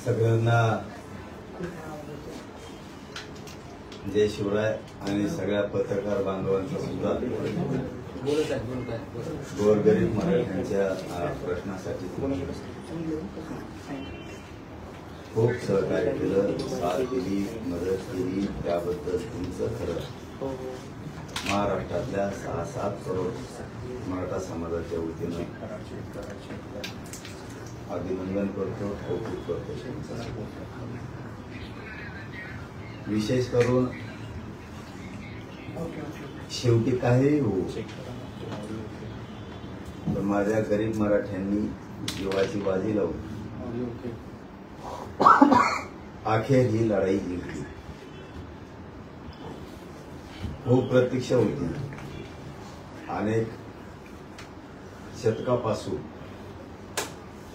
सगळ्यांना जय शिवराय आणि सगळ्या पत्रकार बांधवांचा सुद्धा गोरगरीब मराठ्यांच्या प्रश्नासाठी खूप सहकार्य केलं, साथ दिली, मदत केली, त्याबद्दल तुमचं खरं महाराष्ट्रातल्या 6-7 करोड मराठा समाजाच्या वतीनं अभिनंदन करतो, कौतुक करतो। विशेष करून शेवटी काही हो तर माझ्या गरीब मराठ्यांनी जीवाची बाजी लावून अखेर ही लढाई जिंकली। खूप प्रतीक्षा होती, अनेक शतकापासून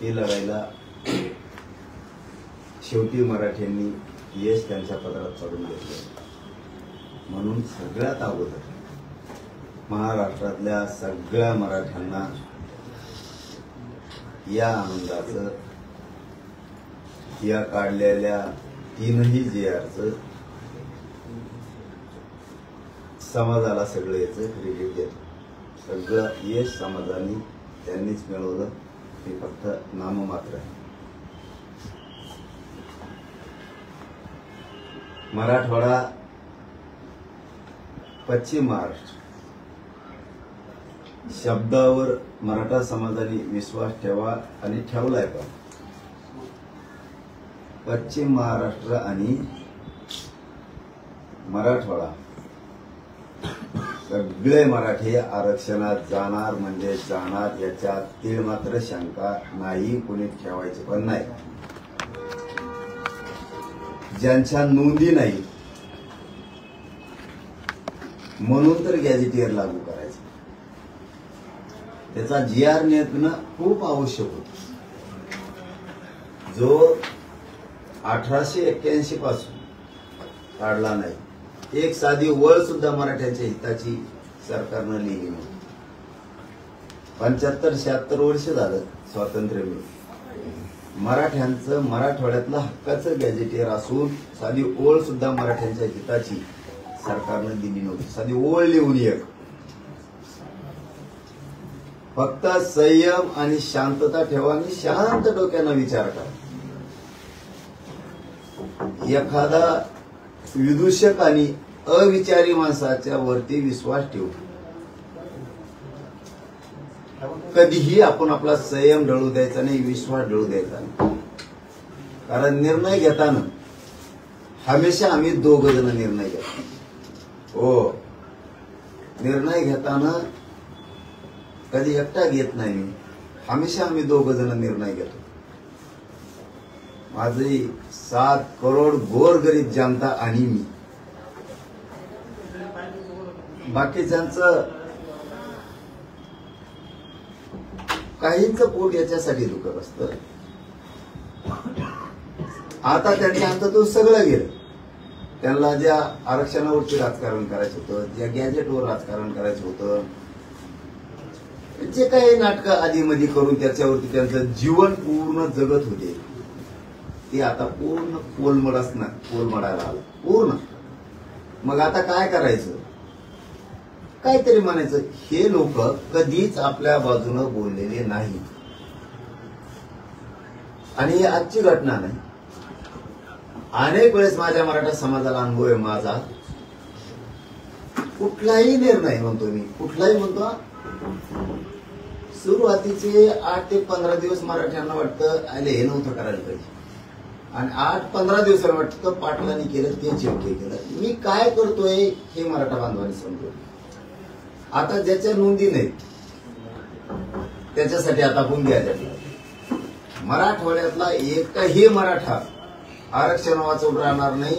ही लढाईला शेवटी मराठ्यांनी यश त्यांच्या पदरात चढून घेतलं। म्हणून सगळ्यात अगोदर महाराष्ट्रातल्या सगळ्या मराठ्यांना या आनंदाचं, या काढलेल्या 3ही JRचं समाजाला सगळं याचं क्रेडिट देतो। सगळं यश समाजाने त्यांनीच मिळवलं, हे फक्त नाममात्र आहे। मराठवाडा, पश्चिम महाराष्ट्र शब्दावर मराठा समाजाने विश्वास ठेवा आणि ठेवलाय पण पश्चिम महाराष्ट्र आणि मराठवाडा सगळे मराठी आरक्षणात जाणार म्हणजे जाणार, याच्यात तीळ मात्र शंका नाही, कोणी ठेवायचे पण नाही। ज्यांच्या नोंदी नाही म्हणून तर गॅझेटियर लागू करायचं, त्याचा GR नियंत्रण खूप आवश्यक होतं। जो 1881 पासून काढला नाही, एक साधी वळ सुद्धा मराठ्यांच्या हिताची सरकारनं लिहिली नाही। 75-76 वर्ष झालं स्वातंत्र्य मिळून, मराठ्यांचं मराठवाड्यातलं हक्काचं गॅझेटियर असून साधी ओळ सुद्धा मराठ्यांच्या हिताची सरकारनं दिली नव्हती। साधी ओळ लिहून एक, फक्त संयम आणि शांतता ठेवा आणि शांत डोक्यानं विचार करा। एखादा विदूषक आणि अविचारी माणसाच्या वरती विश्वास ठेवू, कधीही आपण आपला संयम ढळू द्यायचा नाही, विश्वास ढळू द्यायचा नाही। कारण निर्णय घेताना हमेशा आम्ही 2 जण निर्णय घेतो। हो, निर्णय घेताना कधी एकटा घेत नाही, हमेशा आम्ही 2 जण निर्णय घेतो। माझी 7 करोड गोरगरीब जनता आणि मी, बाकीच्यांचं काहींचं पोट याच्यासाठी दुखत असतं। आता त्यांच्या अंततून सगळं गेलं, त्यांना ज्या आरक्षणावरती राजकारण करायचं होतं, ज्या गॅजेटवर राजकारण करायचं होतं, जे काही नाटकं आधीमध्ये करून त्याच्यावरती त्यांचं जीवन पूर्ण जगत होते, ते आता पूर्ण कोलमडायला आलं पूर्ण। मग आता काय करायचं, काहीतरी म्हणायचं। हे लोक कधीच आपल्या बाजूनं बोललेले नाही, आणि ही आजची घटना नाही, अनेक वेळेस माझ्या मराठा समाजाला अनुभव आहे माझा। कुठलाही निर्णय म्हणतो मी, कुठलाही म्हणतो, सुरुवातीचे 8 ते 15 दिवस मराठ्यांना वाटतं आले हे नव्हतं करायला पाहिजे, आणि 8-15 दिवसांना वाटतं पाटलांनी केलं ते योग्य केलं। मी काय करतोय हे मराठा बांधवांनी समजलं। आता ज्याच्या नोंदी नाही त्याच्यासाठी आता आपण घ्यायला, मराठवाड्यातला एकही मराठा आरक्षण वाचवून राहणार नाही,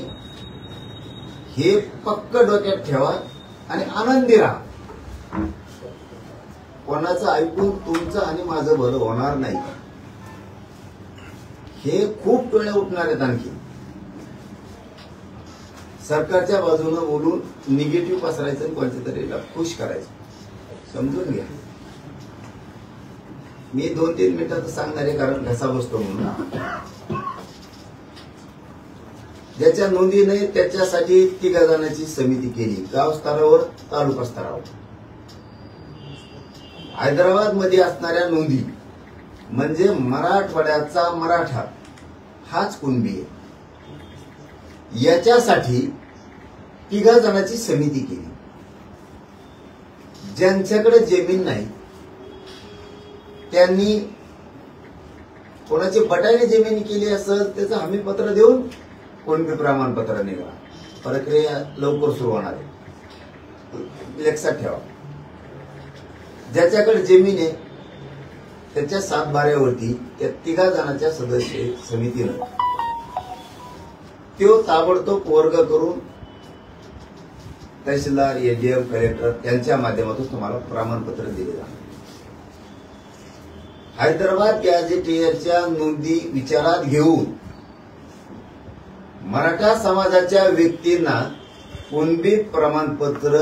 हे पक्क डोक्यात ठेवा आणि आनंदी राहा। कोणाचं ऐकून तुमचं आणि माझं भलं होणार नाही, हे खूप टोळ्या उठणार आहेत। आणखी सरकारच्या बाजूने बोलून निगेटिव्ह पसरायचं आणि कोणत्या तरी खुश करायचं। समजून घ्या. मी 2-3 मिनिटात सांगणार आहे, कारण घसा बसतो म्हणून. ज्याच्या नोंदी नाही त्याच्यासाठी 3 जणांची समिती केली, गाव स्तरावर, तालुका स्तरावर. हैदराबाद मध्ये असणाऱ्या नोंदी म्हणजे मराठवाड्याचा मराठा हाच कुणबी आहे, याच्यासाठी 3 जणांची समिती केली. ज्यांच्याकडे जमीन नाही त्यांनी कोणाची बटाईने जमीन केली असेल त्याचं हमीपत्र देऊन कुणबी प्रमाणपत्र निघा. प्रक्रिया लवकर सुरू होणार आहे, लक्षात ठेवा. ज्याच्याकडे जमीन आहे त्याच्या 7 बाऱ्यावरती त्या 3 जणांच्या सदस्य समितीनं तो ताबडतोब वर्ग करून तहसीलदार, एडीएम, कलेक्टर यांच्या माध्यमातून तुम्हाला प्रमाणपत्र दिले जाणार. हैदराबाद गॅझेटियरच्या नोंदी विचारात घेऊन मराठा समाजाच्या व्यक्तींना कुणबी प्रमाणपत्र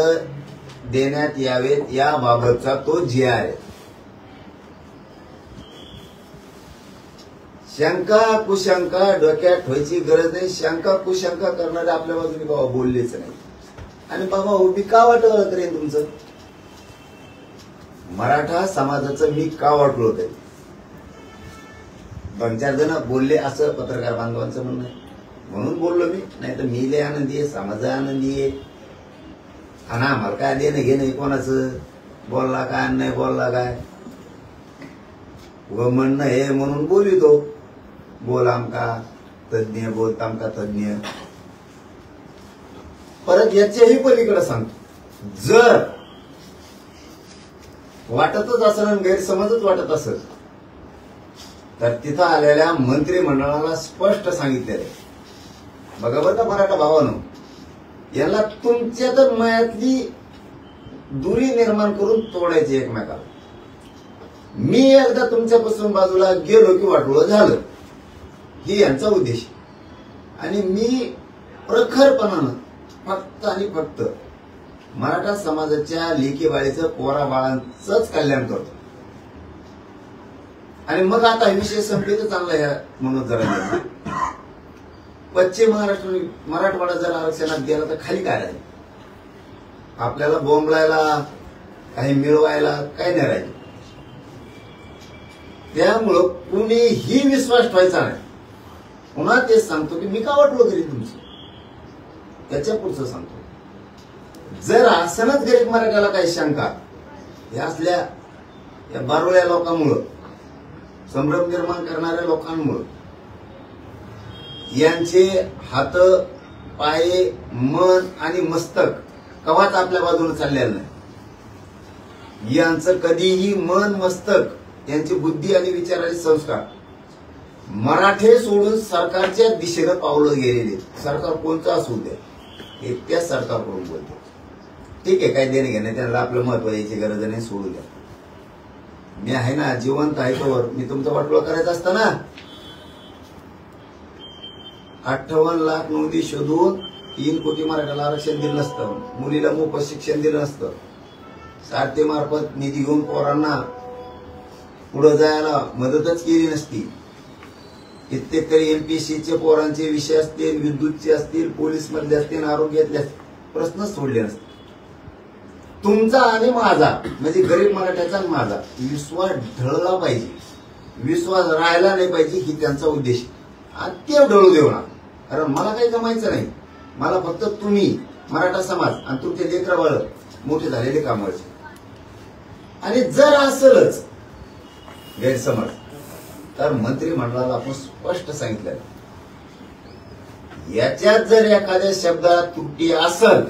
देण्यात यावेत याबाबतचा तो GR आहे. शंका कुशंका डोक्यात ठेवायची गरज नाही. शंका कुशंका करणारे आपल्या बाजूने बाबा बोललेच नाही. आणि बाबा उभी का वाटलं करेन तुमचं? मराठा समाजाचं मी का वाटलो होतं? 2-4 जण बोलले असं पत्रकार बांधवांचं म्हणणं आहे, म्हणून बोललो मी. नाही तर मी लय आनंदी आहे, समाज आनंदी आहे. आणि आम्हाला काय देणं घेणं कोणाचं? बोलला काय नाही बोलला काय व म्हणणं हे म्हणून बोलितो. बोल आमका तज्ञ, बोलत आमका तज्ञ. परत याच्याही पलीकडे सांगतो, जर वाटतच असेल आणि गैरसमजच वाटत असेल तर तिथं आलेल्या मंत्रिमंडळाला स्पष्ट सांगितलेलं आहे, बघा बरं का मराठा भावानो, याला तुमच्यात मयातली दुरी निर्माण करून तोडायची एकमेकाला. मी एकदा तुमच्यापासून बाजूला गेलो की वाटोळं झालं, ही यांचा उद्देश. आणि मी प्रखरपणानं फक्त आणि फक्त मराठा समाजाच्या लेकी बाळीचं, पोरा बाळांचंच कल्याण करतो. आणि मग आता हे विषय संपले तर चांगला ह्या म्हणून जरा पश्चिम महाराष्ट्र मराठवाडा जर आरक्षणात गेला तर खाली काय राहील? आपल्याला बोंबलायला, काही मिळवायला काही नाही राहील. त्यामुळं कुणीही विश्वास ठेवायचा नाही. पुन्हा तेच सांगतो की मी का वाटलो करीन तुमचं, त्याच्या पुढचं सांगतो. जर असनच गरीब मराठ्याला काही शंका या असल्या या बारोळ्या लोकांमुळं, संभ्रम निर्माण करणाऱ्या लोकांमुळं, यांचे हात, पाय, मन आणि मस्तक कवाच आपल्या बाजूने चाललेलं नाही. यांचं कधीही मन, मस्तक, यांची बुद्धी आणि विचाराचे संस्कार मराठे सोडून सरकारच्या दिशेनं पावलं गेलेले. सरकार कोणतं असू द्या, हे त्या सरकारकडून बोलतो. ठीक आहे, काय देणे घेणे त्यांना आपलं महत्व यायची गरज नाही, सोडू द्या. मी आहे ना, जिवंत आहे तोवर मी तुमचं वाटोळं करायचं असतं ना. 58 लाख नोंदी शोधून 3 कोटी मराठ्याला आरक्षण दिलं नसतं, मुलीला मोफत शिक्षण दिलं नसतं, सारथीमार्फत निधी घेऊन पोरांना पुढे जायला मदतच केली नसती. कित्येक तरी MPSCचे पोरांचे विषय असतील, विद्युतचे असतील, पोलीस मधले असतील, आरोग्यातले असतील, प्रश्नच सोडले नसते. तुमचा आणि माझा म्हणजे गरीब मराठ्याचा आणि माझा विश्वास ढळला पाहिजे, विश्वास राहायला नाही पाहिजे, ही त्यांचा उद्देश. आणि ते ढळू देऊ नका, कारण मला काही जमायचं नाही. मला फक्त तुम्ही, मराठा समाज आणि तुमचे लेकरं बाळ मोठे झालेले कामाचे. आणि जर असलच गैरसमज तर मंत्रिमंडळाला आपण स्पष्ट सांगितलं, याच्यात जर एखाद्या शब्दात त्रुटी असेल,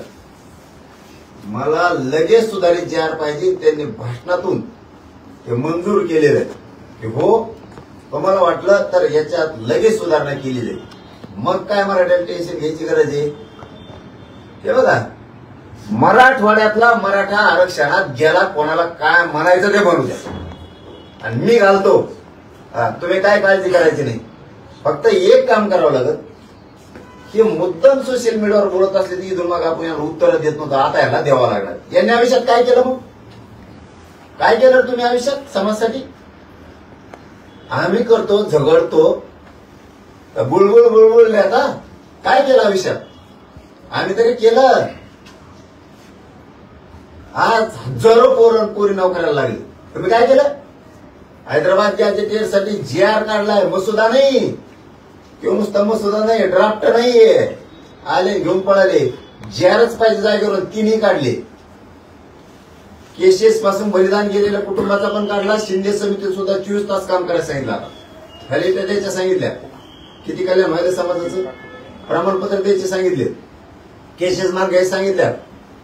मला लगेच सुधारित GR पाहिजे. त्यांनी भाषणातून ते मंजूर केलेलं आहे की हो, तुम्हाला वाटलं तर याच्यात लगेच सुधारणा केली जाईल. मग काय मराठ्याला टेन्शन घ्यायची गरज आहे? हे बघा, मराठवाड्यातला मराठा आरक्षणात गेला, कोणाला काय म्हणायचं ते म्हणू द्या, आणि मी घालतो. तुम्ही काय काळजी करायची नाही. फक्त एक काम करावं लागत की मुद्दाम सोशल मीडियावर बोलत असले की इथून मग आपण उत्तर देत नव्हतं, आता याला द्यावं लागणार. यांनी आयुष्यात काय केलं? मग काय केलं तुम्ही आयुष्यात समाजासाठी? आम्ही करतो, झगडतो, बुलबुल बुलबुल आता काय केलं आयुष्यात? आम्ही तरी केलं. आज हजारो पोरी नोकऱ्याला लागली. तुम्ही काय केलं? हैदराबाद गॅजेटियरसाठी GR काढलाय, मसुदा नाही किंवा नुसता मसुदा नाही, ड्राफ्ट नाहीये. आले घेऊन पळाले. GRच पाहिजे जागेवरून, तिन्ही काढले. केसेस पासून बलिदान गेलेल्या कुटुंबाचा पण काढला. शिंदे समिती सुद्धा 24 तास काम करायला सांगितलं. खाली द्यायच्या सांगितल्या. किती कल्याण व्हायला समाजाचं? प्रमाणपत्र द्यायचे सांगितले. केसेस मार्ग घ्यायला सांगितल्या.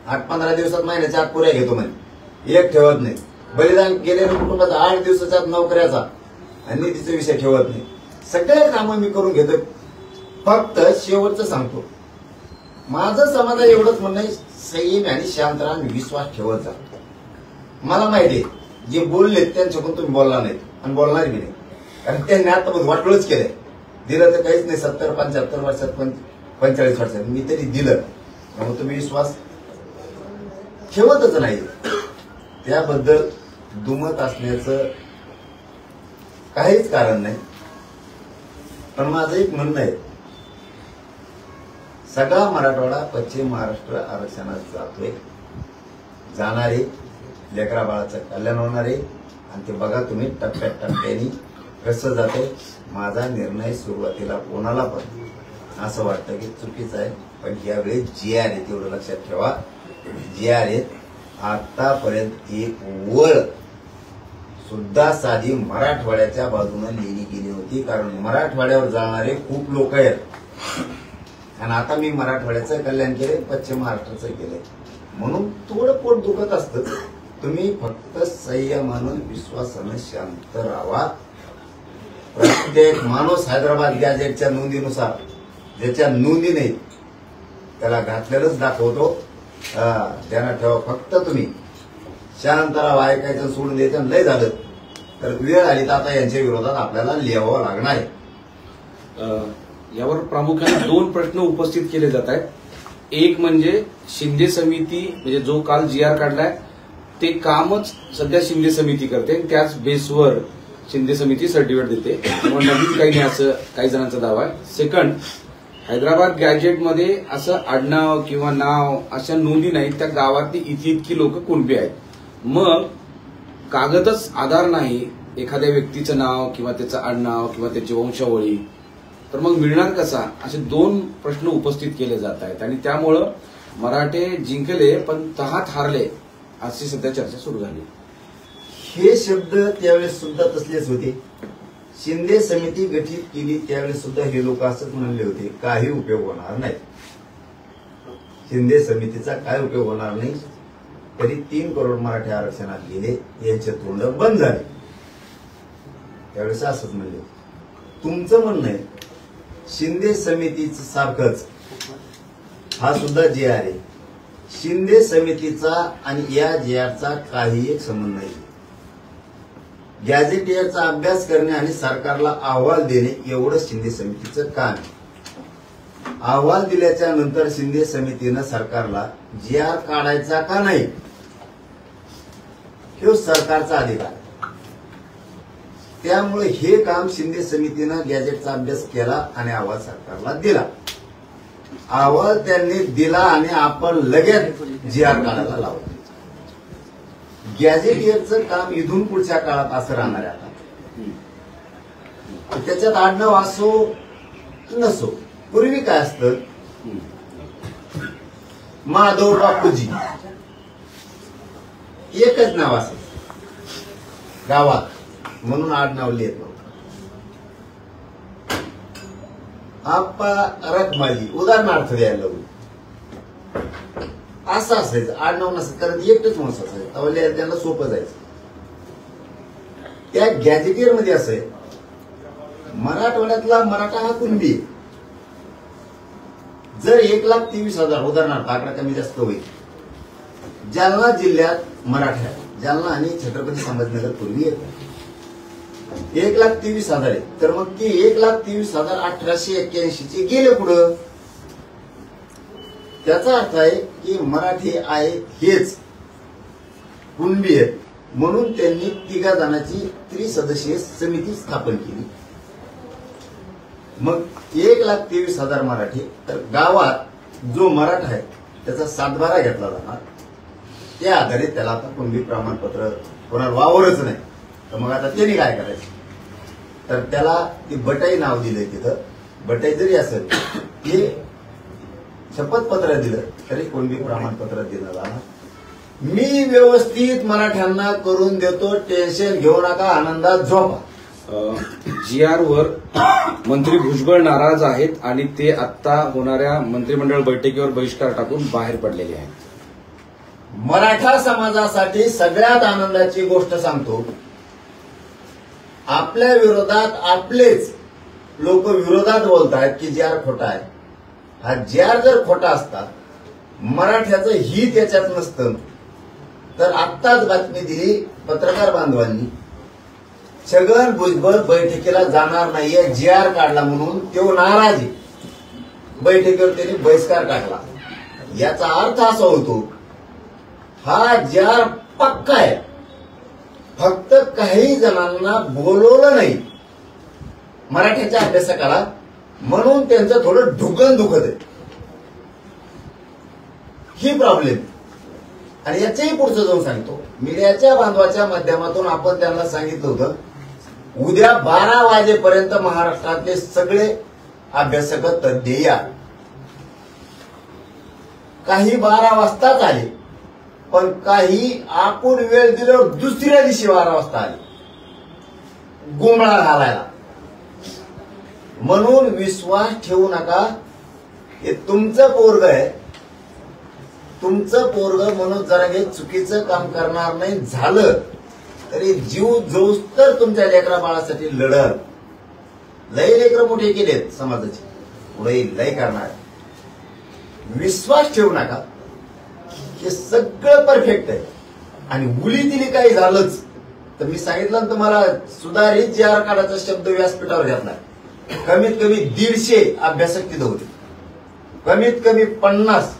8-15 दिवसात, महिन्याच्या आत पुऱ्या घेतो म्हणे. एक ठेवत नाही. बलिदान गेलेल्या कुटुंबाचा 8 दिवसाच्या आत नोकऱ्याचा आणि निधीचा विषय ठेवत नाही. सगळे कामं मी करून घेतो. फक्त शेवटचं सांगतो, माझं समाजाला एवढंच म्हणणं आहे, संयमी आणि शांत राहा आणि विश्वास ठेवत जा. मला माहिती आहे जे बोलले त्यांच्याकडून तुम्ही बोलला नाही आणि बोलणार बी नाही, कारण त्यांनी आता वाटोळच केलंय. दिलं तर काहीच नाही. 70-75 वर्षात 45 वर्षात मी तरी दिलं. त्यामुळे तुम्ही विश्वास ठेवतच नाही. त्याबद्दल दुमत असण्याचं काहीच कारण नाही. पण माझं एक म्हणणं आहे, सगळा मराठवाडा पश्चिम महाराष्ट्र आरक्षणात जातोय. जाणारे लेकरा बाळाचं कल्याण होणार आहे आणि ते बघा तुम्ही टप्प्याटप्प्याने कसं जाते. माझा निर्णय सुरुवातीला कोणाला पण असं वाटतं की चुकीचं आहे, पण यावेळी GR आहेत, एवढं लक्षात ठेवा. GR आहेत. आतापर्यंत एक वळ सुद्धा साधी मराठवाड्याच्या बाजूने लिहिली गेली होती, कारण मराठवाड्यावर जाणारे खूप लोक आहेत. आणि आता मी मराठवाड्याचं कल्याण केलंय, पश्चिम महाराष्ट्राचं केलंय, म्हणून थोडं पोट दुखत असतं. तुम्ही फक्त संयमानं विश्वासानं शांत राहा. प्रत्येक माणूस हैदराबाद गॅजेटच्या नोंदीनुसार ज्याच्या नोंदी नाही त्याला घातलेलंच दाखवतो. त्यांना ठेवा. फक्त तुम्ही शांत राहा. ऐकायचं सोडून द्यायचं. लय झालं तर वेळ आली तर आता यांच्या विरोधात आपल्याला लिहावं लागणार आहे. यावर प्रामुख्याने 2 प्रश्न उपस्थित केले जात आहेत. एक म्हणजे शिंदे समिती, म्हणजे जो काल GR काढलाय ते कामच सध्या शिंदे समिती करते, त्याच बेसवर शिंदे समिती सर्टिफिकेट देते, किंवा नवीन काही नाही असं काही जणांचा दावा आहे. सेकंड, हैदराबाद गॅजेटमध्ये असं आडनाव किंवा नाव अशा नोंदी नाहीत. त्या गावातली इतकी लोक कुणबी आहेत. मग कागदच आधार नाही एखाद्या व्यक्तीचं नाव किंवा त्याचं आडनाव किंवा त्याची वंशावळी, तर मग मिळणार कसा? असे 2 प्रश्न उपस्थित केले जात आहेत. आणि त्यामुळं मराठे जिंकले पण तहात हारले अशी सध्या चर्चा सुरू झाली. हे शब्द त्यावेळेस सुद्धा तसलेच होते. शिंदे समिती गठीत केली त्यावेळेस सुद्धा हे लोक असंच म्हणले होते, काही उपयोग होणार नाही. शिंदे समितीचा काय उपयोग होणार नाही. तरी 3 करोड मराठी आरक्षणात गेले, यांचे तोंड बंद झाले. त्यावेळेस असंच म्हणले. तुमचं म्हणणं आहे शिंदे समितीचं सारखंच हा सुद्धा GR आहे. शिंदे समितीचा आणि या GRचा काही एक संबंध नाही. गॅझेटियरचा अभ्यास करणे आणि सरकारला अहवाल देणे एवढंच शिंदे समितीचं काम. अहवाल दिल्याच्या नंतर शिंदे समितीनं सरकारला GR काढायचा का नाही हे सरकारचा अधिकार. त्यामुळे हे काम शिंदे समितीनं गॅजेटचा अभ्यास केला आणि अहवाल सरकारला दिला. अहवाल त्यांनी दिला आणि आपण लगेच GR काढायला लावला. गॅजेटियरचं काम इथून पुढच्या काळात असं राहणार आहे. आता त्याच्यात आडनाव असो नसो, पूर्वी काय असतं, माधव बापूजी एकच नाव असत गावात, म्हणून आडनाव लिहित नव्हतं. आप्पा रखमाजी उदाहरणार्थ द्यायला असं असायचं. आडनाव नसत, कारण एकटच माणूस असायचं. तेव्हा त्यांना सोपं जायचं. त्या गॅजेटियर मध्ये असं आहे, मराठवाड्यातला मराठा हा कुणबी. जर 1,23,000 उदाहरणार्थ, आकडा कमी जास्त होईल, जालना जिल्ह्यात मराठा, जालना आणि छत्रपती संभाजीनगर पूर्वी येतात, 1,23,000 आहे. तर मग ती 1,23,000 1881 चे गेले पुढं. त्याचा अर्थ आहे की मराठी आहे हेच कुणबी आहेत, म्हणून त्यांनी 3 जणांची त्रिसदस्यीय समिती स्थापन केली. मग 1,23,000 मराठी, तर गावात जो मराठा आहे त्याचा 7/12 घेतला जाणार. त्या आधारे त्याला आता कुणबी प्रमाणपत्र कोणाला वावरच नाही, तर मग आता त्यांनी काय करायचं, तर त्याला ती बटाई नाव दिलंय. तिथं बटाई जरी असेल ते शपथपत्र दिलं तरी कुणबी प्रमाणपत्र दिलं जाणार. मी व्यवस्थित मराठ्यांना करून देतो, टेन्शन घेऊ नका, आनंदात झोपा. GR वर मंत्री भुजबळ नाराज आहेत आणि ते आता होणाऱ्या मंत्रिमंडळ बैठकीवर बहिष्कार टाकून बाहेर पडलेले आहेत. मराठा समाजासाठी सगळ्यात आनंदाची गोष्ट सांगतो, आपल्या विरोधात आपलेच लोक विरोधात बोलतायत की GR खोटा आहे. हा GR जर खोटा असता, मराठ्याचं हित याच्यात नसतं, तर आत्ताच बातमी दिली पत्रकार बांधवांनी, छगन भुजबळ बैठकीला जाणार नाहीये, GR काढला म्हणून तो नाराज आहे. बैठकीवर त्यांनी बहिष्कार काढला. याचा अर्थ असा होतो, हा GR पक्का आहे, फक्त काही जणांना बोलवलं नाही मराठ्याच्या अभ्यासकाला, म्हणून त्यांचं थोडं ढुकन दुखत आहे. ही प्रॉब्लेम. आणि याच्याही पुढचं जाऊन सांगतो, मीडियाच्या बांधवाच्या माध्यमातून आपण त्यांना सांगितलं होतं, उद्या 12 वाजेपर्यंत महाराष्ट्रातले सगळे अभ्यासक तज्ञ या. काही 12 वाजताच आले, पण काही आपण वेळ दिल्यावर दुसऱ्या दिवशी 12 वाजता आले गोमळा घालायला. म्हणून विश्वास ठेवू नका, हे तुमचं पोरग आहे, तुमचं पोरग मनोज जरांगे चुकीचं काम करणार नाही, झालं तरी जीव जोस तर तुमच्या लेकरा बाळासाठी लढल. लय लेकरं मोठे केलेत समाजाचे, पुढे लय करणार. विश्वास ठेवू नका, हे सगळं परफेक्ट आहे. आणि उली दिली काही झालंच तर मी सांगितलं तुम्हाला, सुधारित GR काढायचा शब्द व्यासपीठावर घेतला. कमीत कमी 150 अभ्यासक तिथं होते, कमीत कमी 50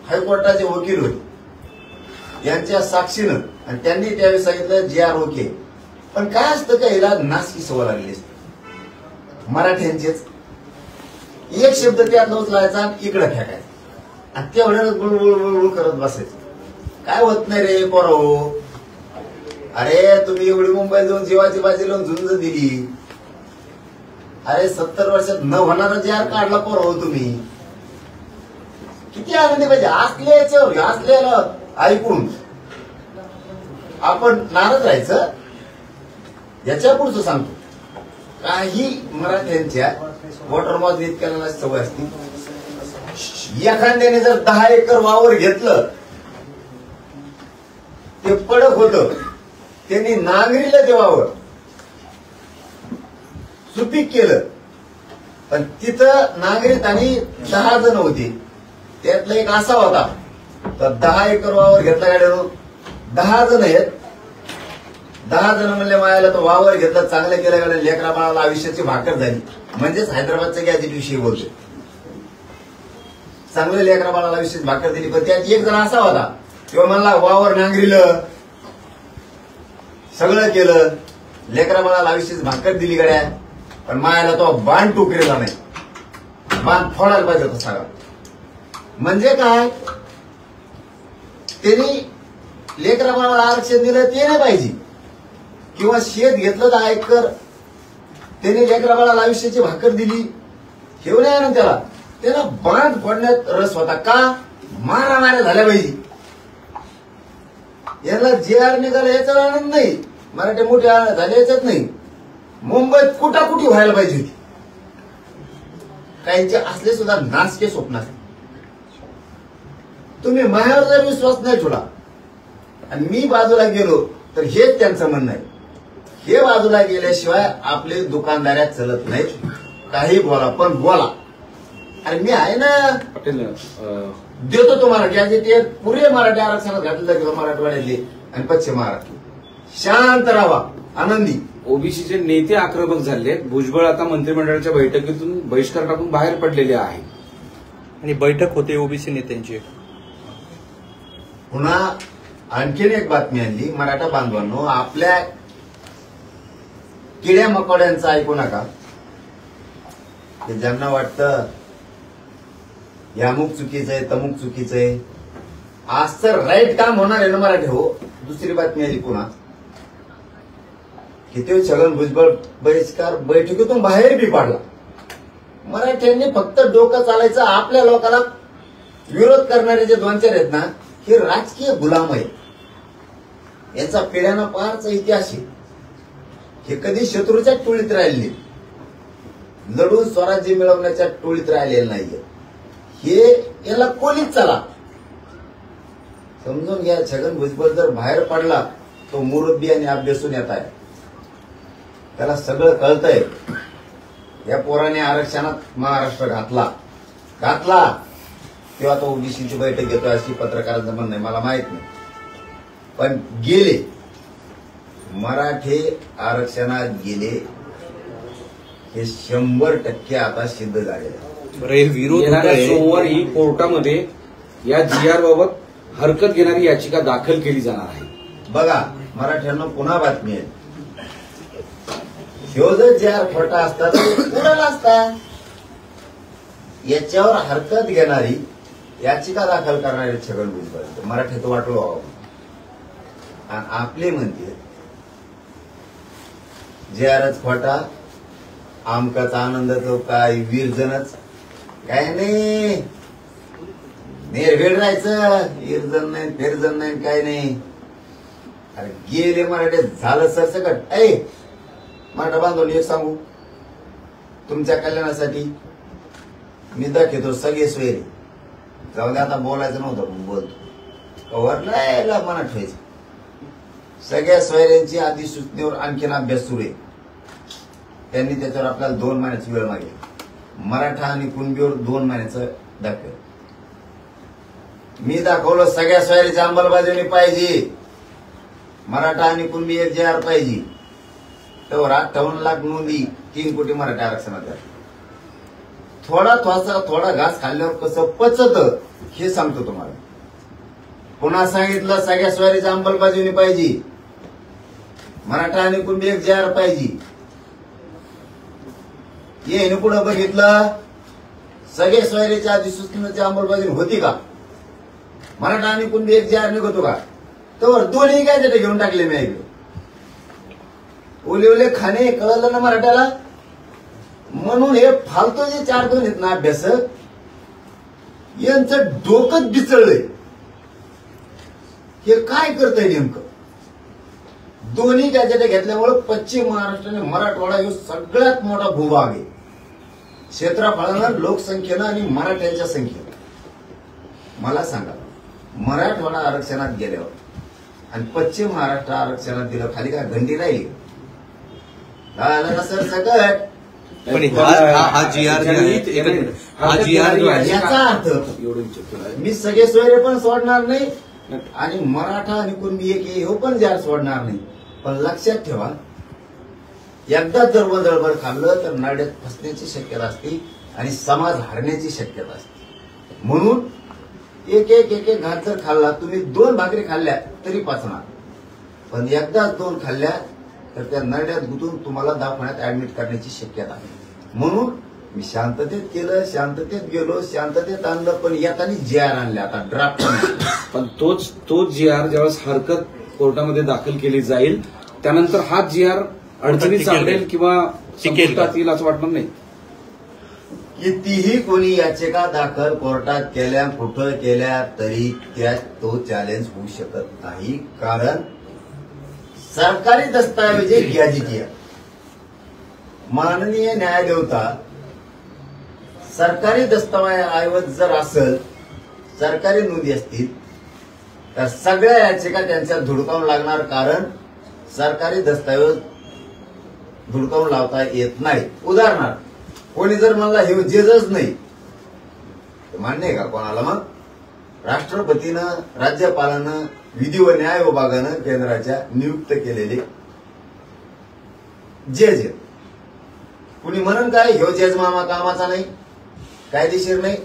हायकोर्टाचे वकील होते यांच्या साक्षीनं, आणि त्यांनी त्यावेळी सांगितलं GR ओके. पण काय असतं का, याला नासकी सवय लागली असते मराठ्यांचेच. एक शब्द त्यातला उचलायचा इकडे फेकायचा, आणि तेवढ्याच बुळबुळ करत बसायचं. काय होत नाही रे पोराओ, अरे तुम्ही एवढी मुंबईत जाऊन जीवाची बाजी लावून झुंज दिली. अरे 70 वर्षात न होणारा GR काढला पोराओ तुम्ही. किती आनंदी पाहिजे असले याच्यावर, असलेला ऐकून आपण नाराज राहायचं. याच्या पुढचं सांगतो, काही मराठ्यांच्या वॉटर मॉज इतक्याला सवय असते. एखाद्याने जर 10 एकर वावर घेतलं, ते पडक होतं, त्यांनी नांगरीला ते वावर सुपीक केलं, पण तिथं नांगरीत आणि 10 जण होते, त्यातला एक असा होता, तर 10 एकर वावर घेतला गाड्यानं, 10 जण आहेत. 10 जण म्हणले मायाला तो वावर घेतला, चांगलं केलं गाड्या, लेकरा बाळाला आयुष्याची भाकर झाली. म्हणजेच हैदराबादच्या गॅजेट विषयी बोलतो, चांगलं लेकरा बाळाला आयुष्याची भाकर दिली. पण त्यात एक जण असा होता, किंवा म्हणला वावर नांगरीलं, सगळं केलं, लेकरा बाळाला आयुष्याची भाकर दिली गाड्या, पण मायाला तो बाण टोकरीला नाही, बाण फोडायला पाहिजे होता सगळा. म्हणजे काय, त्यांनी लेकरा बाळाला आरक्षण दिलं ते नाही पाहिजे, किंवा शेत घेतलं 10 एकर, त्यांनी लेकरा बाळाला आयुष्याची भाकर दिली, हे नाही ना त्याला. त्याला बाण फोडण्यात रस होता. का, मारामाऱ्या झाल्या पाहिजे. याला GR निघाला याचा आनंद नाही, मराठी मोठे झाले याच्यात नाही. मुंबईत कुटाकुटी व्हायला पाहिजे होती. काहींचे असले सुद्धा नासके स्वप्न असते. तुम्ही माझ्यावर जर विश्वास नाही ठेवला आणि मी बाजूला गेलो तर हेच त्यांचं म्हणणं आहे. हे बाजूला गेल्याशिवाय आपले दुकानदाऱ्या चलत नाहीत. काही बोला पण बोला, आणि मी आहे ना, पाटील देतो तुम्हाला गॅजेट पुरे मराठी आरक्षणात घातलं किंवा मराठवाड्यातले आणि पश्चिम महाराष्ट्र. शांत राहा, आनंदी. ओबीसीचे नेते आक्रमक झाले. भुजबळ आता मंत्रिमंडळाच्या बैठकीतून बहिष्कार टाकून बाहेर पडलेले आहेत. आणि बैठक होते ओबीसी नेत्यांची. पुन्हा आणखीन एक बातमी आणली मराठा बांधवांनो, आपल्या किड्या मकोड्यांचं ऐकू नका. की ज्यांना वाटतं हे अमुक चुकीचं आहे तमुक चुकीचं आहे, आज तर राईट काम होणार आहे ना मराठी. हो, दुसरी बातमी आली पुन्हा की ते छगन भुजबळ बहिष्कार बैठकीतून बाहेर बी पाडला. मराठ्यांनी फक्त डोकं चालायचं. आपल्या लोकांना विरोध करणारे जे 2-4 आहेत ना, हे राजकीय गुलाम आहे. याचा पिढ्यानं पारचा इतिहास आहे. हे कधी शत्रूच्या टोळीत राहिले, लढून स्वराज्य मिळवण्याच्या टोळीत राहिलेलं नाहीये. हे याला कोणीच चला समजून घ्या. छगन भुजबळ जर बाहेर पडला तो मुरब्बी आणि अभ्यासून येत आहे. त्याला सगळं कळतंय. या पोराने आरक्षणात महाराष्ट्र घातला तेव्हा तो ओबीसीची बैठक घेतोय अशी पत्रकारांचं म्हणणं आहे. मला माहित नाही, पण गेले मराठे आरक्षणात गेले हे 100% आता सिद्ध झाले. येणाऱ्या सोमवारी कोर्टामध्ये या GR बाबत हरकत घेणारी याचिका दाखल केली जाणार आहे. बघा मराठ्यांना पुन्हा बातमी आहे. ह्यो जर GR खोटा असता तर उडाला असता. याच्यावर हरकत घेणारी याचिका दाखल करणारे छगन भुजबळ मराठीत वाटलो आहो. आणि आपले म्हणते GRच खोटा, आमकाचा आनंदाचं काय विरजनच काय नाही. निर्भीड राहायचं, विरजन नाही फिरजन नाही काय नाही. अरे गेले मराठे झालं सरसकट. मराठा बांधवली एक सांगू तुमच्या कल्याणासाठी मी दाखवतो सगळे सोयरे. जाऊ दे आता बोलायचं नव्हतं पण बोलतो. कव्हरला मनात ठेवायचं. सगळ्या सोयऱ्यांची अधिसूचनेवर आणखीन अभ्यास सुरू आहे. त्यांनी त्याच्यावर आपल्याला 2 महिन्याची वेळ मागली. मराठा आणि कुणबीवर 2 महिन्याचं दाखवलं. मी दाखवलं सगळ्या सोयरीची अंमलबजावणी पाहिजे. मराठा आणि कुणबी एक GR पाहिजे. तर 58 लाख नोंदी 3 कोटी मराठा आरक्षणात. थोडा घास खाल्ल्यावर कसं पचत हे सांगतो तुम्हाला. पुन्हा सांगितलं सगळ्या सोयरीची अंमलबजावणी पाहिजे. मराठा आणि कुणबी एक GR पाहिजे. येणे पुढे बघितलं सगळे सोयरीच्या अधिसूचनेची अंमलबजावणी होती का? मराठा आणि कुणबी एक GR निघतो का? तर दोन्ही काय तिथे घेऊन टाकले मी ऐकलं. ओले खाणे कळलं ना मराठ्याला. म्हणून हे फालतू जे 4-2 आहेत ना अभ्यासक यांचं डोकंच बिचळलंय. हे काय करतंय नेमकं? दोन्ही गॅजेट घेतल्यामुळे पश्चिम महाराष्ट्र आणि मराठवाडा हे सगळ्यात मोठा भूभाग आहे. क्षेत्रफळानं, लोकसंख्येनं आणि मराठ्यांच्या संख्येनं. मला सांगा मराठवाडा आरक्षणात गेल्यावर आणि पश्चिम महाराष्ट्र आरक्षणात दिलं खाली काय घंटी राहिली? झालं ना सर सकट. पण हा GR याचा अर्थ मी सगळे सोयरे पण सोडणार नाही आणि मराठा आणि कुणबी एक हे पण GR सोडणार नाही. पण लक्षात ठेवा एकदा जर वंजळभर खाल्लं तर नाड्यात फसण्याची शक्यता असते आणि समाज हरण्याची शक्यता असते. म्हणून एक घात जर खाल्ला, तुम्ही 2 भाकरी खाल्ल्या तरी पचणार. पण एकदा 2 खाल्ल्या तर त्या नरड्यात गुंतून तुम्हाला दवाखान्यात ऍडमिट करण्याची शक्यता आहे. म्हणून मी शांततेत केलं, शांततेत गेलो, शांततेत आणलं. पण येताना GR आणले आता ड्राफ्ट. पण तोच GR ज्यावेळेस हरकत कोर्टामध्ये दाखल केली जाईल त्यानंतर हा GR अडचणीत सापडेल किंवा संपुष्टात येईल असं वाटणार नाही. कितीही कोणी याचिका दाखल कोर्टात केल्या, कुठं केल्या तरी त्यात तो चॅलेंज होऊ शकत नाही. कारण सरकारी दस्तावेज गॅजेटियर माननीय न्यायदेवता सरकारी दस्तावेज जर असेल, सरकारी नोंदी असतील तर सगळ्या याचिका त्यांच्या धुडकावून लागणार. कारण सरकारी दस्तावेज धुडकावून लावता येत नाही. उदाहरणार्थ कोणी जर म्हणला हे जेजच नाही, मान्य आहे का कोणाला? मग राष्ट्रपतीनं, राज्यपालानं, विधी व न्याय विभागानं केंद्राच्या नियुक्त केलेले जज आहेत. कुणी म्हणून काय ह्यो जज मामा कामाचा नाही, कायदेशीर नाही?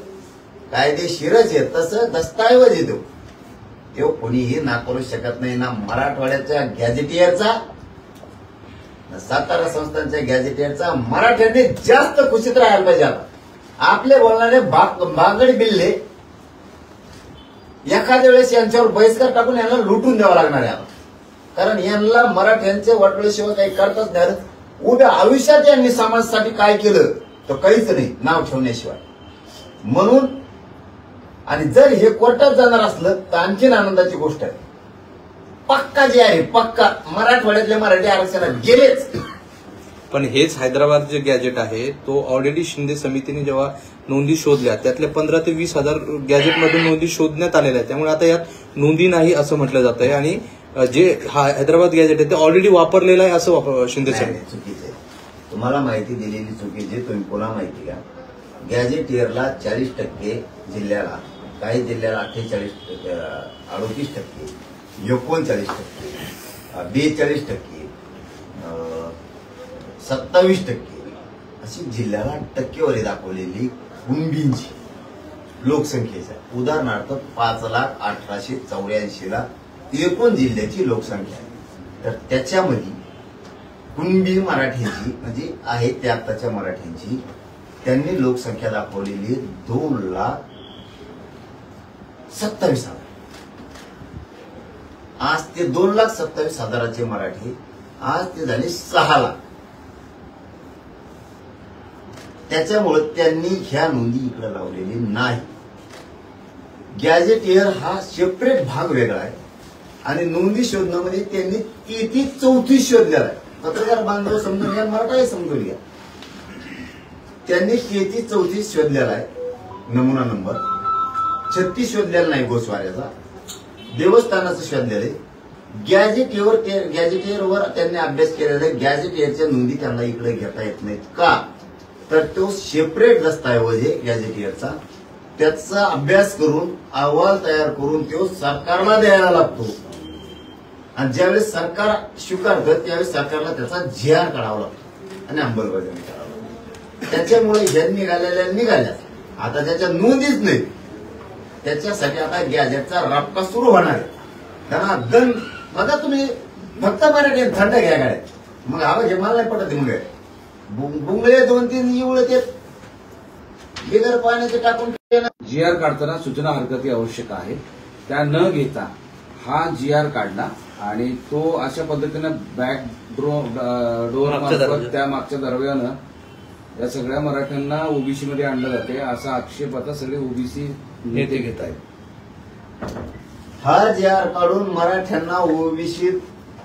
कायदेशीरच आहे. तसं दस्तावेज येतो तो कोणीही नाकारू शकत नाही, ना मराठवाड्याच्या गॅझेटियरचा ना सातारा संस्थांच्या गॅझेटियरचा. मराठ्यांनी जास्त खुशीत राहायला पाहिजे. आता आपले बोलणारे बागड बिल्ले एखाद्या वेळेस यांच्यावर बहिष्कार टाकून यांना लुटून द्यावा लागणार आहे. कारण यांना मराठ्यांचे वाटोळ्याशिवाय काही करताच नाही. उद्या आयुष्यात यांनी समाजासाठी काय केलं तर काहीच नाही, नाव ठेवण्याशिवाय. म्हणून आणि जर हे कोर्टात जाणार असलं तर आणखीन आनंदाची गोष्ट आहे. पक्का जे आहे पक्का मराठवाड्यातले मराठी आरक्षणात गेलेच. पण हेच हैदराबाद जे गॅजेट आहे तो ऑलरेडी शिंदे समितीने जेव्हा नोंदी शोधल्या त्यातल्या 15 ते 20 हजार गॅजेटमधून नोंदी शोधण्यात आलेल्या आहेत. त्यामुळे आता यात नोंदी नाही असं म्हटलं जात आहे आणि जे हैदराबाद गॅजेट आहे ते ऑलरेडी वापरलेलं आहे असं शिंदे समिती. चुकीचं आहे. तुम्हाला माहिती दिलेली चुकीची. तुम्ही पुन्हा माहिती घ्या. गॅजेटियरला 40% जिल्ह्याला, काही जिल्ह्याला 38% 39%, 42%, 27% अशी जिल्ह्याला टक्केवारी दाखवलेली कुणबींची लोकसंख्येचा. उदाहरणार्थ 5,18,84 ला एकूण जिल्ह्याची लोकसंख्या आहे. तर त्याच्यामध्ये कुणबी मराठ्यांची म्हणजे आहे त्या आत्ताच्या मराठ्यांची त्यांनी लोकसंख्या दाखवलेली 2,27,000. आज ते 2,27,000चे मराठी आज ते झाले 6 लाख. त्याच्यामुळे त्यांनी ह्या नोंदी इकडे लावलेली नाही. गॅजेटियर हा सेपरेट भाग वेगळा आहे आणि नोंदी शोधण्यामध्ये त्यांनी 33-34 शोधलेला आहे. पत्रकार बांधव समजून घ्या, मराठाही समजून घ्या. त्यांनी 33-34 शोधलेला आहे. नमुना नंबर 36 शोधलेला नाही गोस्वाऱ्याचा. देवस्थानाचं शोधलेलं आहे. गॅजेटियरवर त्यांनी अभ्यास केलेला आहे. गॅजेटियरच्या नोंदी त्यांना इकडे घेता येत नाहीत. का तर तो सेपरेट दस्तऐवज आहे गॅजेटियरचा. त्याचा अभ्यास करून अहवाल तयार करून तो सरकारला द्यायला लागतो आणि ज्यावेळेस सरकार स्वीकारतं त्यावेळेस सरकारला त्याचा GR काढावा लागतो आणि अंमलबजावणी करावं लागतो. त्याच्यामुळे ह्या निघाल्या. आता त्याच्या नोंदीच नाही. त्याच्यासाठी आता गॅजेटचा राबका सुरू होणार आहे. त्यांना दन बघा तुम्ही फक्त मराठी थंड घ्या गाड्या. मग आवाज मला नाही पटत. मग बुंगळे 2-3 इवळे ते बिगर पाण्याचे टाकून GR काढताना सूचना हरकती आवश्यक आहे. त्या न घेता हा GR काढला आणि तो अशा पद्धतीनं बॅक डोअर त्या मागच्या दरव्यानं या सगळ्या मराठ्यांना ओबीसी मध्ये आणलं जाते असा आक्षेप आता सगळे ओबीसी नेते घेत आहेत. हा GR काढून मराठ्यांना ओबीसीत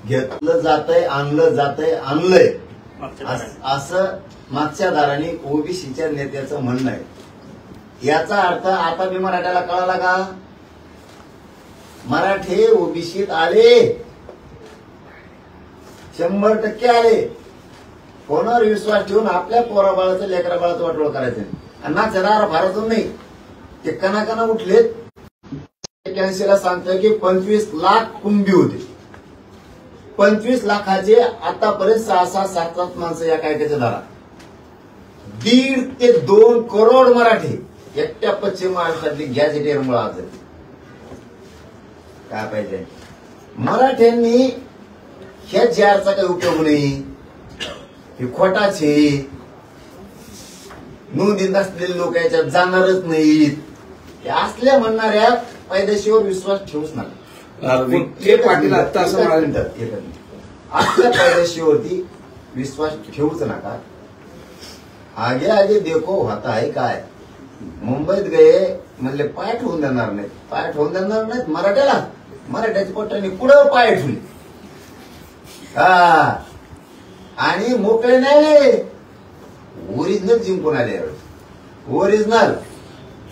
घेतलं जातंय, आणलंय असं मागच्या दाराने ओबीसीच्या नेत्याचं म्हणणं आहे. याचा अर्थ आता मी मराठ्याला कळाला का? मराठे ओबीसीत आले, 100% आले. कोणावर विश्वास ठेवून आपल्या पोराबाळाचं लेकराबाळाचं वाटोळ करायचं आणि मागच्या दारा फारतून नाही. ते कणाकणा उठलेत. 81 ला सांगतोय की 25 लाख कुणबी होते. 25 लाखाचे आतापर्यंत 6-7 माणसं या कायद्याच्या दारात. 1.5 ते 2 करोड मराठी एकट्या पश्चिम महाराष्ट्रातली गॅजेटियरमुळे आज काय पाहिजे. मराठ्यांनी ह्या GRचा काही उपयोग नाही. हे खोटाचे नोंदी नसलेले लोक याच्यात जाणारच नाहीत. ते असल्या म्हणणाऱ्या पैदाशीवर विश्वास ठेवूच नका. विखे पाटील आता असं आपल्या पैदाशीवरती विश्वास ठेवूच नका. आगे आगे देखो होता है काय. मुंबईत गए म्हणले पाय ठेवून देणार नाहीत. पाय ठेवून देणार नाहीत मराठ्याला. मराठ्याच्या पोटाने पुढं पाय ठेवले. आणि मोकळे नाही. ओरिजिनल जिंकून आले. ओरिजिनल.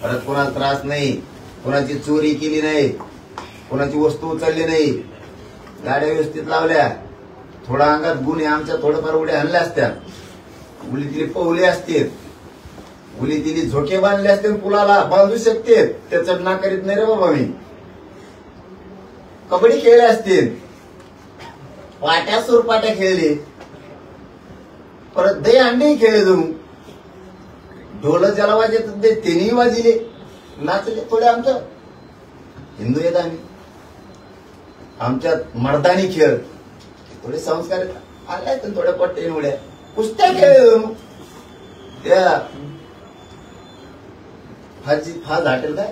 परत कोणाला त्रास नाही, कोणाची चोरी केली नाही, कोणाची वस्तू उचलली नाही, गाड्या व्यवस्थित लावल्या. थोडा अंगात गुन्हे आमच्या थोडंफार उड्या आणल्या असत्या. उली तिली पवले असते, उली तिली झोके बांधले असते, पुलाला बांधू शकते. ते चढणा करीत नाही रे बाबा. मी कबड्डी खेळले असते, पाट्या सुरपाट्या खेळले, परत दही अंडी खेळले. जाऊन ढोल ज्याला वाजत ते तेही वाजिले, नाचले. थोडे आमचं हिंदू येत आम्ही. आमच्यात मर्दानी खेळ थोडे संस्कार आले तर थोड्या पट्टे उड्या कुस्त्या खेळ त्या फाज हॉटेल काय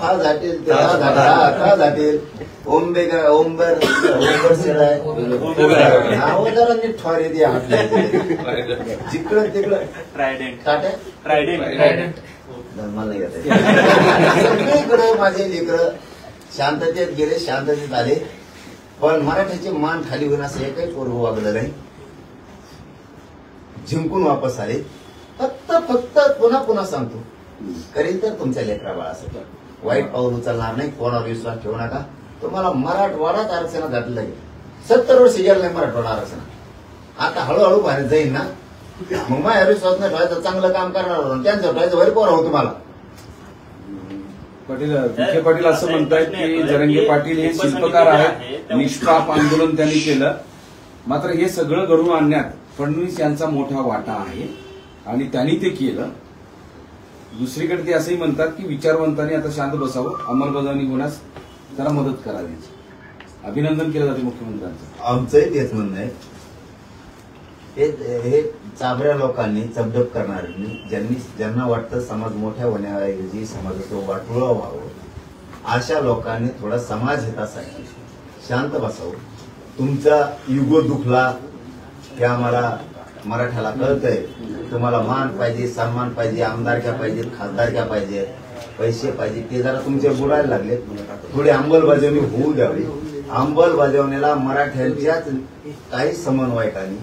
फाज हॉटेल फाज हॉटेल ओंबर जरा नीट ठोरे दे जिकडं तिकडं ट्रायडेंट मला सगळीकडे माझे लेकरं शांततेत गेले शांततेत आले पण मराठीचे मान खाली होऊन असं एकही पोरग वागलं नाही जिंकून वापस आले फक्त पुन्हा पुन्हा सांगतो करील तर तुमच्या लेकरा बाळासाठी वाईट पाऊल उचलणार नाही कोणावर विश्वास ठेवू नका तुम्हाला मराठवाडाच आरक्षणात घातलं लागेल 70 वर्ष गेलं नाही मराठवाडा आरक्षणात आता हळूहळू बाहेर जाईल ना मग माझ्या विश्वास नाही ठेवायचं चांगलं काम करणार त्यांचं ठेवायचं वरी पोर हो तुम्हाला विखे पाटील असं म्हणतायत की जरंगे पाटील हे शिल्पकार आहेत निष्पाप आंदोलन त्यांनी केलं मात्र हे सगळं घडवून आणण्यात फडणवीस यांचा मोठा वाटा आहे आणि त्यांनी ते केलं दुसरीकडे ते असंही म्हणतात की विचारवंतांनी आता शांत बसावं अंमलबजावणी होण्यास जरा मदत करावी अभिनंदन केलं जाते मुख्यमंत्र्यांचं आमचंही तेच म्हणणं आहे हे चाबऱ्या लोकांनी चबडप करणाऱ्यांनी ज्यांना वाटतं समाज मोठ्या होण्याऐवजी समाजाचं वाटोळं व्हावं अशा लोकांनी थोडा समाज हितासाठी शांत बसावं तुमचा युगो दुखला की आम्हाला मराठ्याला कळतंय तुम्हाला मान पाहिजे सन्मान पाहिजे आमदारक्या पाहिजेत खासदारक्या पाहिजेत पैसे पाहिजे ते जरा तुमचे बुडायला लागले थोडी अंमलबजावणी होऊ द्यावी अंमलबजावणीला मराठ्यांच्याच काही समन्वयकांनी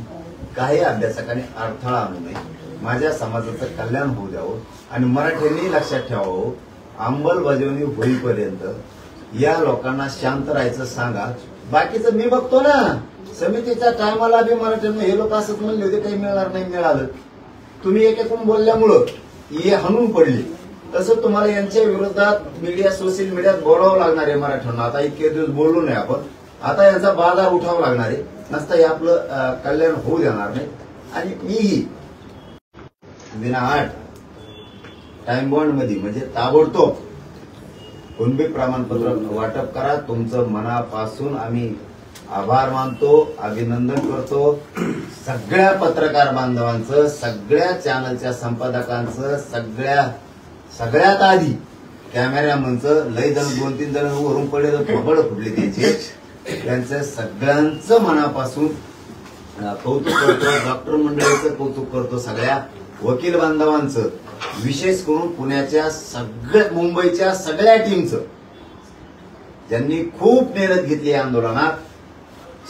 काही अभ्यासकांनी अडथळा आणू नये माझ्या समाजाचं कल्याण होऊ द्यावं आणि मराठ्यांनी लक्षात ठेवावं अंमलबजावणी होईपर्यंत या लोकांना शांत राहायचं सांगा बाकीचं मी बघतो ना समितीच्या टायमाला बी मराठ्यांना हे लोक असंच म्हणले होते काही मिळणार नाही मिळालं तुम्ही एकेकून बोलल्यामुळं हे हाणून पडले तसं तुम्हाला यांच्या विरोधात मीडिया सोशल मीडियात बोलावं लागणार आहे मराठ्यांना आता इतके दिवस बोललो नाही आपण आता यांचा बाजार उठावा लागणार आहे नसता हे आपलं कल्याण होऊ देणार नाही आणि मीही विना टाइम बॉन्ड मध्ये म्हणजे ताबडतोब कुणबी प्रमाणपत्र वाटप करा तुमचं मनापासून आम्ही आभार मानतो अभिनंदन करतो सगळ्या पत्रकार बांधवांचं सगळ्या चॅनलच्या संपादकांचं सगळ्यात आधी कॅमेरामनचं लय जण 2-3 जण वरून पडले तर थोबड फुटले त्यांचं सगळ्यांचं मनापासून कौतुक करतो डॉक्टर मंडळीचं कौतुक करतो सगळ्या वकील बांधवांचं विशेष करून पुण्याच्या मुंबईच्या सगळ्या टीमचं ज्यांनी खूप मेहनत घेतली या आंदोलनात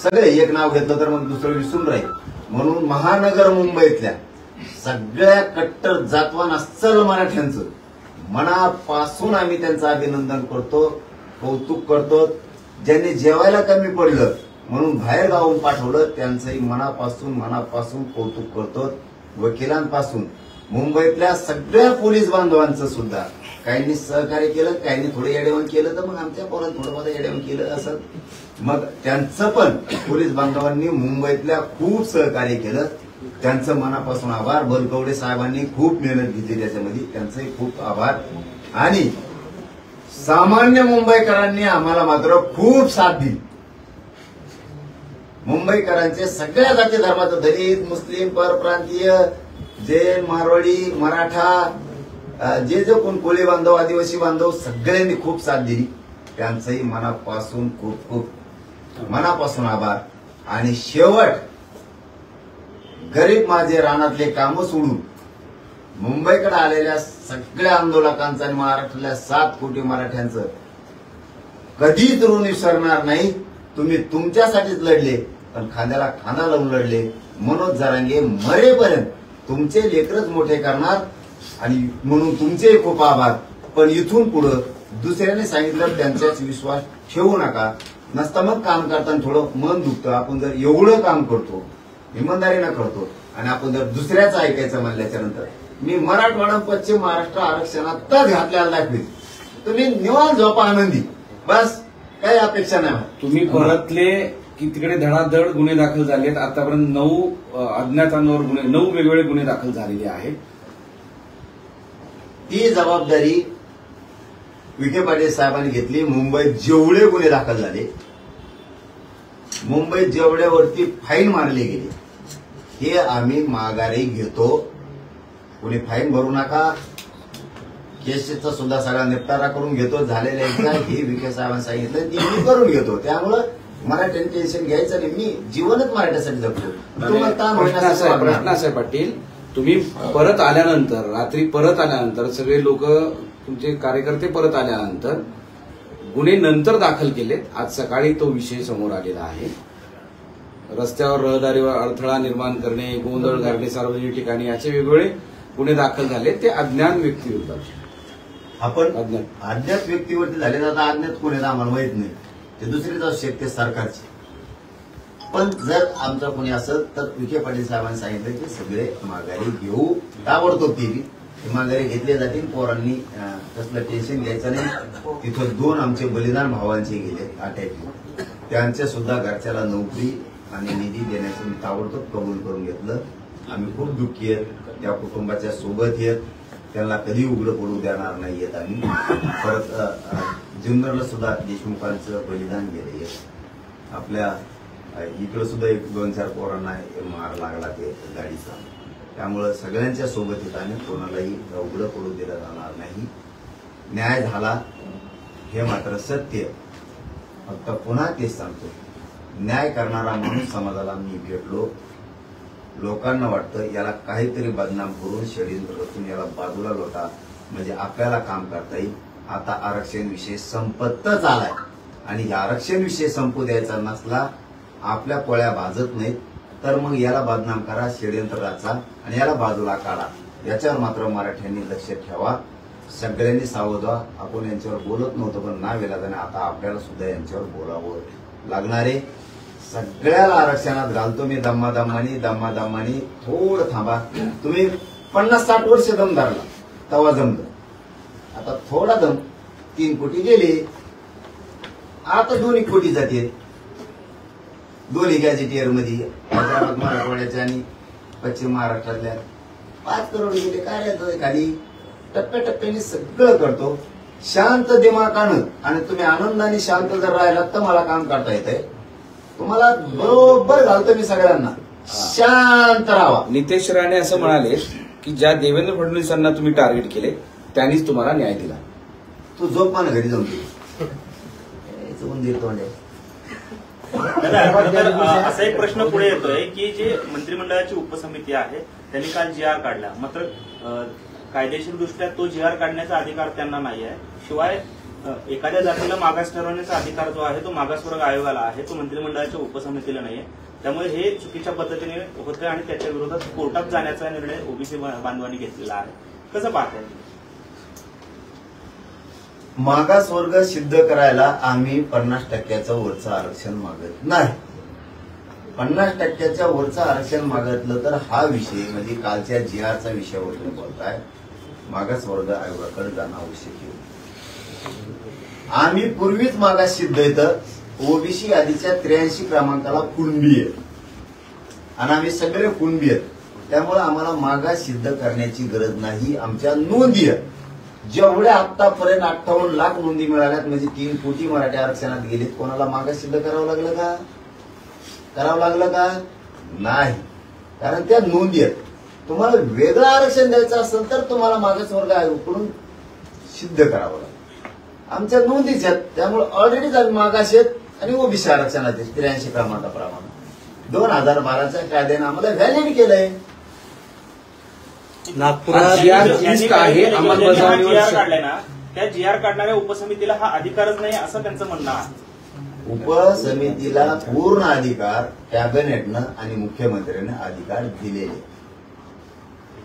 सगळे एक नाव घेतलं तर मग दुसरं विसरून राहील म्हणून महानगर मुंबईतल्या सगळ्या कट्टर जातवान अस्सल मराठ्यांचं मनापासून आम्ही त्यांचं अभिनंदन करतो कौतुक करतो ज्यांनी जेवायला कमी पडलं म्हणून बाहेर गावून पाठवलं त्यांचंही मनापासून कौतुक करतो वकिलांपासून मुंबईतल्या सगळ्या पोलीस बांधवांचं सुद्धा काहींनी सहकार्य केलं काहींनी थोडं येडेवण केलं तर मग आमच्या पोरांनी थोडं मला येडेवण केलं असं मग त्यांचं पण पोलीस बांधवांनी मुंबईतल्या खूप सहकार्य केलं त्यांचं मनापासून आभार बलकवडे साहेबांनी खूप मेहनत घेतली त्याच्यामध्ये त्यांचंही खूप आभार आणि सामान्य मुंबईकरांनी आम्हाला मात्र खूप साथ दिली मुंबईकरांचे सगळ्या जाती धर्माचं दलित मुस्लिम परप्रांतीय जैन मारवाडी मराठा जे कोण कोळी बांधव आदिवासी बांधव सगळ्यांनी खूप साथ दिली त्यांचंही मनापासून खूप मनापासून आभार आणि शेवट गरीब माझे रानातले कामं सोडून मुंबईकडे आलेल्या सगळ्या आंदोलकांचं आणि महाराष्ट्रातल्या 7 कोटी मराठ्यांचं कधीच ऋण विसरणार नाही तुम्ही तुमच्यासाठीच लढले पण खांद्याला खांदा लावून लढले मनोज जरांगे मरेपर्यंत तुमचे लेकरच मोठे करणार आणि म्हणून तुमचे खूप आभार पण इथून पुढे दुसऱ्याने सांगितलं त्यांच्याच विश्वास ठेवू नका नसता मग काम करताना थोडं मन दुखतं आपण जर एवढं काम करतो इमानदारीनं करतो आणि आपण जर दुसऱ्याचं ऐकायचं म्हणल्याच्या नंतर मी मराठवाडा पश्चिम महाराष्ट्र आरक्षणातच घातल्याला दाखवेल तुम्ही निवांत झोपा आनंदी बस काही अपेक्षा नाही तुम्ही परतले की तिकडे धडाधड गुन्हे दाखल झाले आहेत आतापर्यंत 9 अज्ञातांवर गुन्हे 9 वेगवेगळे गुन्हे दाखल झालेले आहेत ती जबाबदारी विखे पाटील साहेबांनी घेतली. मुंबईत जेवढे गुन्हे दाखल झाले, मुंबईत जेवढ्यावरती फाईन मारले गेले, हे आम्ही माघारी घेतो. कोणी फाईन भरू नका, केसचा सुद्धा सगळा निपटारा करून घेतो. झालेल्या एकदा हे विखे साहेबांनी सांगितलं ती मी करून घेतो. त्यामुळं मला टेन्शन घ्यायचं नाही. मी जीवनच मराठीसाठी जगतो. तुम्हाला ताण होईल प्रश्न असं असा वाटणार. प्रश्न असा आहे पाटील, तुम्ही परत आल्यानंतर, रात्री परत आल्यानंतर, सगळे लोक तुमचे कार्यकर्ते परत आल्यानंतर गुन्हे नंतर दाखल केलेत. आज सकाळी तो विषय समोर आलेला आहे. रस्त्यावर रहदारीवर अडथळा निर्माण करणे, गोंधळ घालणे सार्वजनिक ठिकाणी, असे वेगवेगळे गुन्हे दाखल झाले. ते अज्ञात व्यक्तीविरुद्ध. आपण अज्ञात अज्ञात व्यक्तीवरती झाले तर आता अज्ञात कोणी आम्हाला माहित नाही. ते दुसरीच असू शकते सरकारची. पण जर आमचा कोणी असेल तर विखे पाटील साहेबांनी सांगितलं की सगळे माघारी घेऊ. ताबडतोब ती माघारी घेतले जातील. पोरांनी कसलं टेन्शन घ्यायचं नाही. तिथं 2 आमचे बलिदान भावांचे गेले अटॅक. त्यांच्या सुद्धा घरच्याला नोकरी आणि निधी देण्याचं मी ताबडतोब कबूल करून घेतलं. आम्ही खूप दुःखी आहेत. त्या कुटुंबाच्या सोबत आहेत. त्यांना कधी उघडं पडू देणार नाहीयेत आम्ही. परत जुन्नरला सुद्धा देशमुखांचं बलिदान गेले. आपल्या इकडे सुद्धा 1-2-4 पोरांना मार लागला ते गाडीचा. त्यामुळं सगळ्यांच्या सोबत येत आणि कोणालाही उघडं पडू दिलं जाणार नाही. न्याय झाला हे मात्र सत्य. फक्त पुन्हा तेच सांगतो, न्याय करणारा म्हणून समाजाला मी भेटलो. लोकांना वाटतं याला काहीतरी बदनाम करून षडयंत्र रचून याला बाजूला लोटा म्हणजे आपल्याला काम करता येईल. आता आरक्षण विषय संपतच आलाय आणि आरक्षण विषय संपू द्यायचा नसला, आपल्या पोळ्या भाजत नाहीत तर मग याला बदनाम करा, षडयंत्र रचा आणि याला बाजूला काढा. याच्यावर मात्र मराठ्यांनी लक्ष ठेवा. सगळ्यांनी सावध व्हा. आपण यांच्यावर बोलत नव्हतो पण नाविलाजाने आता आपल्याला सुद्धा यांच्यावर बोलावं लागणार आहे. सगळ्याला आरक्षणात घालतो मी दम्मादम्मानी. थोडं थांबा. तुम्ही 50-60 वर्ष दम धरला तवा जमलं. आता थोडा दम 3 कोटी गेले. आता 2 कोटी जाते. दोन्ही गॅजेटियर मध्ये हैदराबाद मराठवाड्याच्या आणि पश्चिम महाराष्ट्रातल्या 5 करोड गेले. काय येतं खाली टप्प्याटप्प्याने सगळं करतो शांत दिमागानं. आणि तुम्ही आनंदाने शांत जर राहिलात तर मला काम करता येतंय. तुम्हाला बरोबर घालतो मी सगळ्यांना. शांत राहावा. नितेश राणे असं म्हणाले की ज्या देवेंद्र फडणवीसांना तुम्ही टार्गेट केले त्यांनीच तुम्हाला न्याय दिला. तू झोप मान घरी जाऊन देतो. असा एक प्रश्न पुढे येतोय की जे मंत्रिमंडळाची उपसमिती आहे त्यांनी काल GR काढला. मात्र कायदेशीर दृष्ट्या तो GR काढण्याचा अधिकार त्यांना नाही आहे. शिवाय एखाद्या जातीला मागास ठरवण्याचा अधिकार जो आहे तो मागासवर्ग आयोगाला आहे, तो मंत्रिमंडळाच्या उपसमितीला नाहीये. त्यामुळे हे चुकीच्या पद्धतीने होते आणि त्याच्या विरोधात कोर्टात जाण्याचा निर्णय ओबीसी बांधवांनी घेतलेला आहे. कसं पाहताय? मागासवर्ग सिद्ध करायला आम्ही 50% वरचं आरक्षण मागत नाही. 50% वरचं आरक्षण मागितलं तर हा विषय म्हणजे कालच्या GRचा विषयावर तुम्ही बोलताय, मागासवर्ग आयोगाकडे जाणं आवश्यक आहे. आम्ही पूर्वीच मागास सिद्ध येतं. ओबीसी यादीच्या 83 क्रमांकाला कुणबी आहे आणि आम्ही सगळे कुणबी आहेत. त्यामुळे आम्हाला मागास सिद्ध करण्याची गरज नाही. आमच्या नोंदी आहेत जेवढ्या आतापर्यंत 58 लाख नोंदी मिळाल्यात म्हणजे 3 कोटी मराठी आरक्षणात गेलेत. कोणाला मागास सिद्ध करावं लागलं का? नाही. कारण त्या नोंदी आहेत. तुम्हाला वेगळं आरक्षण द्यायचं असेल तर तुम्हाला मागासवर्ग आयोगाकडून सिद्ध करावं लागेल. आमच्या नोंदीच आहेत. त्यामुळे ऑलरेडीच आम्ही मागास आहेत आणि ओबीसी आरक्षणात 83 क्रमांकाप्रमाणे 2012च्या कायद्याने आम्हाला व्हॅलिड केलंय. नागपुरात आहे अंमलबजावणीवर काढलाय ना, त्या GR काढणाऱ्या उपसमितीला हा अधिकारच नाही असं त्यांचं म्हणणं आहे. उपसमितीला पूर्ण अधिकार कॅबिनेटनं आणि मुख्यमंत्र्यांनी अधिकार दिलेले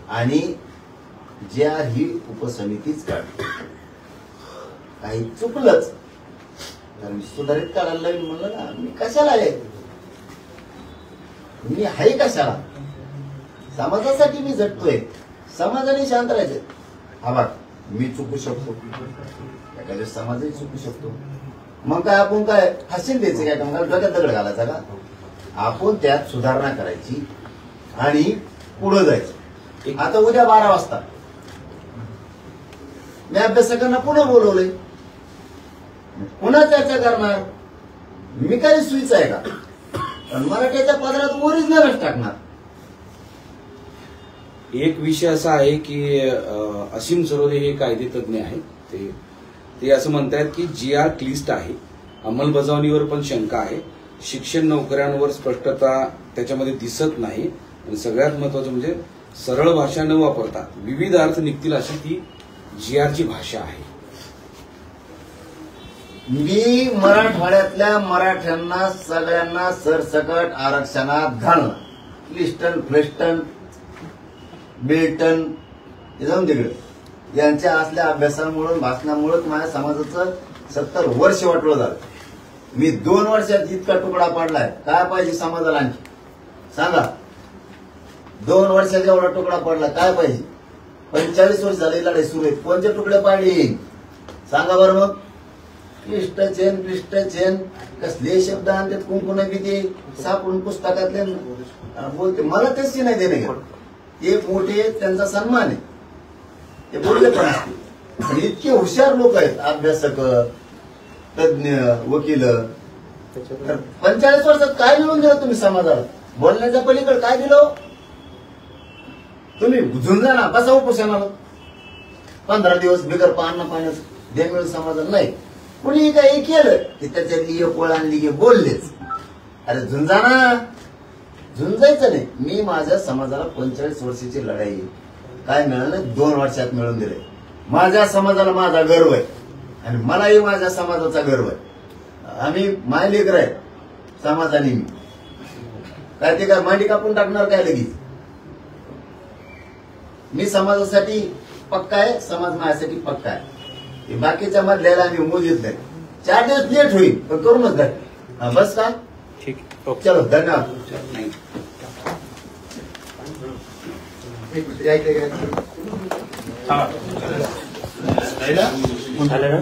आणि GR ही उपसमितीच काढते. काही चुकलंच तर मी सुधारित काढायला लागेल म्हणलं ना. मी कशाला आहे? मी आहे कशाला? समाजासाठी मी झटतोय. समाजाने शांत राहायचं. हा बघ मी चुकू शकतो, एखाद्या समाजही चुकू शकतो. मग काय आपण काय हसीन द्यायचं काय? का डोक्यात दगड घालायचा का? आपण त्यात सुधारणा करायची आणि पुढे जायचं. आता उद्या 12 वाजता मी अभ्यासकांना पुढे बोलवलंय. पुन्हा चर्चा करणार. मी काही सुईच आहे का? पण मराठ्याच्या पदरात ओरिजिनलच टाकणार. एक विषय असा आहे की असीम सरोदे हे कायदेतज्ञ आहेत. ते असं म्हणतात की GR क्लिष्ट आहे, अंमलबजावणीवर पण शंका आहे, शिक्षण नोकऱ्यांवर स्पष्टता त्याच्यामध्ये दिसत नाही, आणि सगळ्यात महत्वाचं म्हणजे सरळ भाषा न वापरता विविध अर्थ निघतील अशी ती GRची भाषा आहे. मी मराठवाड्यातल्या मराठ्यांना सगळ्यांना सरसकट आरक्षणात घालणं. क्लिस्टन फ्लेस्टन बिल्टन हे जाऊन तिकडे यांच्या असल्या अभ्यासामुळे भाषणामुळे माझ्या समाजाचं 70 वर्ष वाटलं झालं. मी 2 वर्षात इतका तुकडा पाडलाय. काय पाहिजे समाजाला आणखी सांगा? 2 वर्षात एवढा तुकडा पडला काय पाहिजे? 45 वर्ष झाली लढाई सुरू आहे. कोणते तुकडे पाडले सांगा बरं मग? क्लिष्ट चेन कसले शब्द आणतात कुंकुन ते सापडून पुस्तकातले बोलते. मला त्याची नाही देणे घ्या. ते मोठे त्यांचा सन्मान आहे, ते बोलले पण असते. पण इतके हुशार लोक आहेत, अभ्यासक, तज्ञ, वकील. तर 45 वर्षात काय मिळून दिलं तुम्ही समाजाला? बोलण्याच्या पलीकडे काय दिलं तुम्ही? झुंजा ना बसा उपोषणाला 15 दिवस बिगर पाण्याचं दे मिळून समाजाला नाही. कुणी काही केलं की त्याच्यातली एक ओळ आणली की बोललेच. अरे झुंजा ना, झुंजायचं नाही. मी माझ्या समाजाला 45 वर्षाची लढाई काय मिळालं 2 वर्षात मिळवून दिले. माझ्या समाजाला माझा गर्व आहे आणि मलाही माझ्या समाजाचा गर्व आहे. आम्ही मायलेकर आहे समाजाने. मी काय ते काय मांडी कापून टाकणार काय लगेच? मी समाजासाठी पक्का आहे, समाज माझ्यासाठी पक्का आहे. बाकीच्या मधल्याला आम्ही मोजित नाही. 4 दिवस लेट होईल पण करूनच जाईल. बस का? ठीक. चलो धन्यवाद. झालं ना?